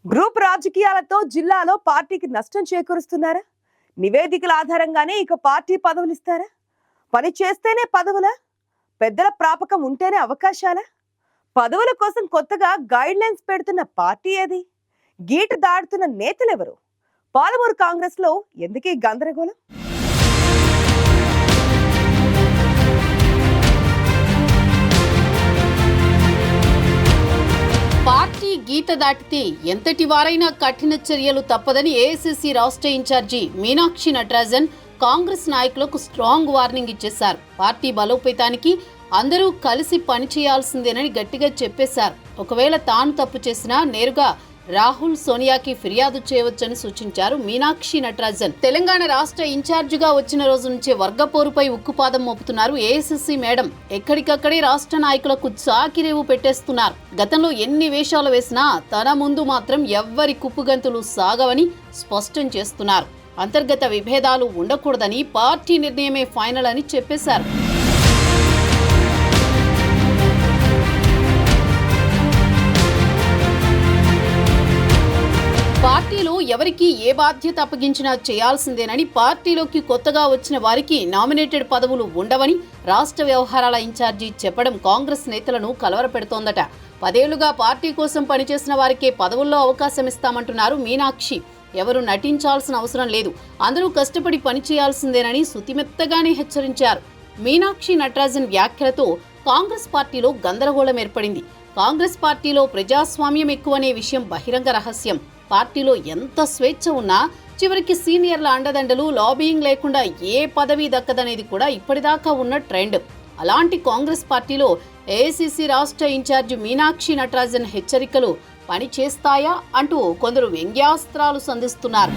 Group రాజకీయాలతో జిల్లాలో పార్టీకి నష్టం చేకూరుస్తున్నారా? నివేదికల ఆధారంగానే ఇక పార్టీ పదవులు ఇస్తారా? పని చేస్తేనే పదవులా? పెద్దల ప్రాపకం ఉంటేనే అవకాశాలా? పదవుల కోసం కొత్తగా గైడ్ లైన్స్ పెడుతున్న పార్టీ ఏది? గీటు దాడుతున్న నేతలెవరు? పాలమూరు కాంగ్రెస్ లో ఎందుకీ గందరగోళం? పార్టీ గీత దాటితే ఎంతటి వారైనా కఠిన చర్యలు తప్పదని ఏఐసీసీ రాష్ట్ర ఇన్ఛార్జి మీనాక్షి నటరాజన్ కాంగ్రెస్ నాయకులకు స్ట్రాంగ్ వార్నింగ్ ఇచ్చేశారు. పార్టీ బలోపేతానికి అందరూ కలిసి పనిచేయాల్సిందేనని గట్టిగా చెప్పేశారు. ఒకవేళ తాను తప్పు చేసినా నేరుగా రాహుల్, సోనియాకి ఫిర్యాదు చేయవచ్చని సూచించారు మీనాక్షి నటరాజన్. తెలంగాణ రాష్ట్ర ఇన్ఛార్జిగా వచ్చిన రోజు నుంచే వర్గపోరుపై ఉక్కుపాదం మోపుతున్నారు ఏఐసీసీ మేడం. ఎక్కడికక్కడే రాష్ట్ర నాయకులకు చాకిరేవు పెట్టేస్తున్నారు. గతంలో ఎన్ని వేషాలు వేసినా తన ముందు మాత్రం ఎవ్వరి కుప్పుగంతులు సాగవని స్పష్టం చేస్తున్నారు. అంతర్గత విభేదాలు ఉండకూడదని, పార్టీ నిర్ణయమే ఫైనల్ అని చెప్పేశారు. పార్టీలో ఎవరికి ఏ బాధ్యత అప్పగించినా చేయాల్సిందేనని, పార్టీలోకి కొత్తగా వచ్చిన వారికి నామినేటెడ్ పదవులు ఉండవని రాష్ట్ర వ్యవహారాల ఇన్ఛార్జి చెప్పడం కాంగ్రెస్ నేతలను కలవరపెడుతోందట. 10 ఏళ్లుగా పార్టీ కోసం పనిచేసిన వారికే పదవుల్లో అవకాశం ఇస్తామంటున్నారు మీనాక్షి. ఎవరు నటించాల్సిన అవసరం లేదు, అందరూ కష్టపడి పనిచేయాల్సిందేనని సుతిమెత్తగానే హెచ్చరించారు. మీనాక్షి నటరాజన్ వ్యాఖ్యలతో కాంగ్రెస్ పార్టీలో గందరగోళం ఏర్పడింది. కాంగ్రెస్ పార్టీలో ప్రజాస్వామ్యం ఎక్కువనే విషయం బహిరంగ రహస్యం. పార్టీలో ఎంత స్వేచ్ఛ ఉన్నా చివరికి సీనియర్ల అండదండలు, లాబియింగ్ లేకుండా ఏ పదవి దక్కదనేది కూడా ఇప్పటిదాకా ఉన్న ట్రెండ్. అలాంటి కాంగ్రెస్ పార్టీలో ఏఐసీసీ రాష్ట్ర ఇన్ఛార్జి మీనాక్షి నటరాజన్ హెచ్చరికలు పని చేస్తాయా అంటూ కొందరు వ్యంగ్యాస్త్రాలు సంధిస్తున్నారు.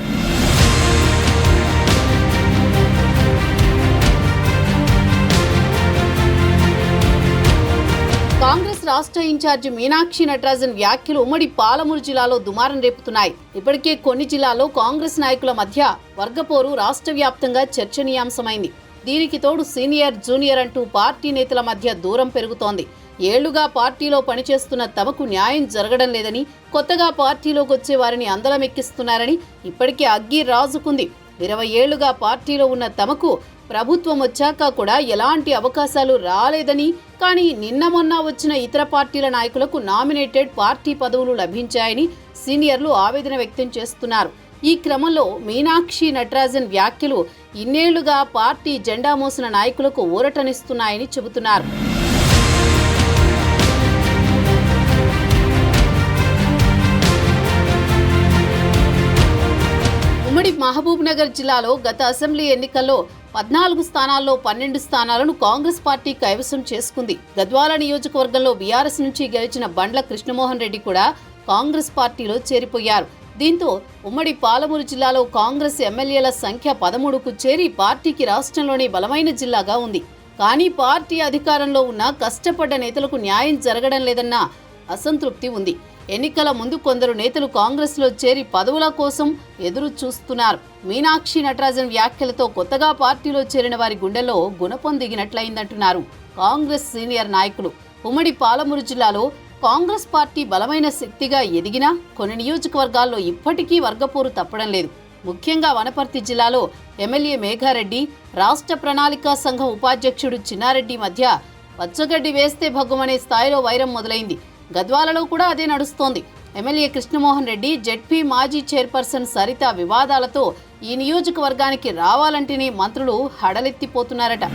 కాంగ్రెస్ రాష్ట్ర ఇన్ఛార్జి మీనాక్షి నటరాజన్ వ్యాఖ్యలు ఉమ్మడి పాలమూరు జిల్లాలో దుమారం రేపుతున్నాయి. ఇప్పటికే కొన్ని జిల్లాల్లో కాంగ్రెస్ నాయకుల మధ్య వర్గపోరు రాష్ట్ర వ్యాప్తంగా చర్చనీయాంశమైంది. దీనికి తోడు సీనియర్, జూనియర్ అంటూ పార్టీ నేతల మధ్య దూరం పెరుగుతోంది. ఏళ్లుగా పార్టీలో పనిచేస్తున్న తమకు న్యాయం జరగడం లేదని, కొత్తగా పార్టీలోకి వచ్చే వారిని అందలమెక్కిస్తున్నారని ఇప్పటికే అగ్గి రాజుకుంది. 20 ఏళ్లుగా పార్టీలో ఉన్న తమకు ప్రభుత్వం వచ్చాక కూడా ఎలాంటి అవకాశాలు రాలేదని, కానీ నిన్న మొన్న వచ్చిన ఇతర పార్టీల నాయకులకు నామినేటెడ్ పార్టీ పదవులు లభించాయని సీనియర్లు ఆవేదన వ్యక్తం చేస్తున్నారు. ఈ క్రమంలో మీనాక్షి నటరాజన్ వ్యాఖ్యలు ఇన్నేళ్లుగా పార్టీ జెండా మోసిన నాయకులకు ఊరటనిస్తున్నాయని చెబుతున్నారు. ఉమ్మడి మహబూబ్ నగర్ జిల్లాలో గత అసెంబ్లీ ఎన్నికల్లో 14 స్థానాల్లో 12 స్థానాలను కాంగ్రెస్ పార్టీ కైవసం చేసుకుంది. గద్వాల నియోజకవర్గంలో బీఆర్ఎస్ నుంచి గెలిచిన బండ్ల కృష్ణమోహన్ రెడ్డి కూడా కాంగ్రెస్ పార్టీలో చేరిపోయారు. దీంతో ఉమ్మడి పాలమూరు జిల్లాలో కాంగ్రెస్ ఎమ్మెల్యేల సంఖ్య 13కు చేరి పార్టీకి రాష్ట్రంలోనే బలమైన జిల్లాగా ఉంది. కానీ పార్టీ అధికారంలో ఉన్న కష్టపడ్డ నేతలకు న్యాయం జరగడం లేదన్న అసంతృప్తి ఉంది. ఎన్నికల ముందు కొందరు నేతలు కాంగ్రెస్లో చేరి పదవుల కోసం ఎదురు చూస్తున్నారు. మీనాక్షి నటరాజన్ వ్యాఖ్యలతో కొత్తగా పార్టీలో చేరిన వారి గుండెల్లో గుణపం దిగినట్లయిందంటున్నారు కాంగ్రెస్ సీనియర్ నాయకులు. ఉమ్మడి పాలమూరు జిల్లాలో కాంగ్రెస్ పార్టీ బలమైన శక్తిగా ఎదిగినా కొన్ని నియోజకవర్గాల్లో ఇప్పటికీ వర్గపోరు తప్పడం లేదు. ముఖ్యంగా వనపర్తి జిల్లాలో ఎమ్మెల్యే మేఘారెడ్డి, రాష్ట్ర ప్రణాళికా సంఘం ఉపాధ్యక్షుడు చిన్నారెడ్డి మధ్య పచ్చగడ్డి వేస్తే భగ్గుమనే స్థాయిలో వైరం మొదలైంది. గద్వాలలో కూడా అదే నడుస్తోంది. ఎమ్మెల్యే కృష్ణమోహన్ రెడ్డి, జెడ్పీ మాజీ చైర్పర్సన్ సరిత వివాదాలతో ఈ నియోజకవర్గానికి రావాలంటేనే మంత్రులు హడలెత్తిపోతున్నారట.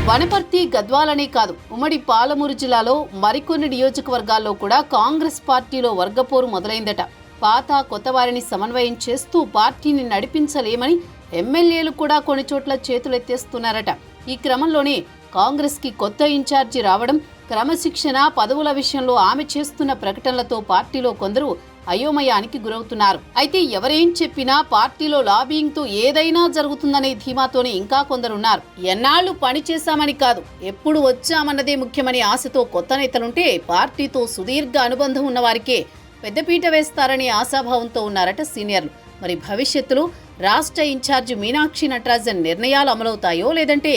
వనపర్తి, గద్వాలనే కాదు, ఉమ్మడి పాలమూరు జిల్లాలో మరికొన్ని నియోజకవర్గాల్లో కూడా కాంగ్రెస్ పార్టీలో వర్గపోరు మొదలైందట. పాత కొత్త వారిని సమన్వయం చేస్తూ పార్టీని నడిపించలేమని ఎమ్మెల్యేలు కూడా కొన్ని చోట్ల చేతులెత్తేస్తున్నారట. ఈ క్రమంలోనే కాంగ్రెస్కి కొత్త ఇన్ఛార్జి రావడం, క్రమశిక్షణ, పదవుల విషయంలో ఆమె చేస్తున్న ప్రకటనలతో పార్టీలో కొందరు అయోమయానికి గురవుతున్నారు. అయితే ఎవరేం చెప్పినా పార్టీలో లాబియింగ్తో ఏదైనా జరుగుతుందనే ధీమాతోనే ఇంకా కొందరున్నారు. ఎన్నాళ్లు పనిచేశామని కాదు, ఎప్పుడు వచ్చామన్నదే ముఖ్యమని ఆశతో కొత్త నేతలుంటే పార్టీతో సుదీర్ఘ అనుబంధం ఉన్న వారికే పెద్దపీట వేస్తారనే ఆశాభావంతో ఉన్నారట సీనియర్లు. మరి భవిష్యత్తులో రాష్ట్ర ఇన్ఛార్జి మీనాక్షి నటరాజన్ నిర్ణయాలు అమలవుతాయో లేదంటే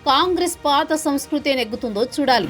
కాంగ్రెస్ పాత సంస్కృతి నెగ్గుతుందో చూడాలి.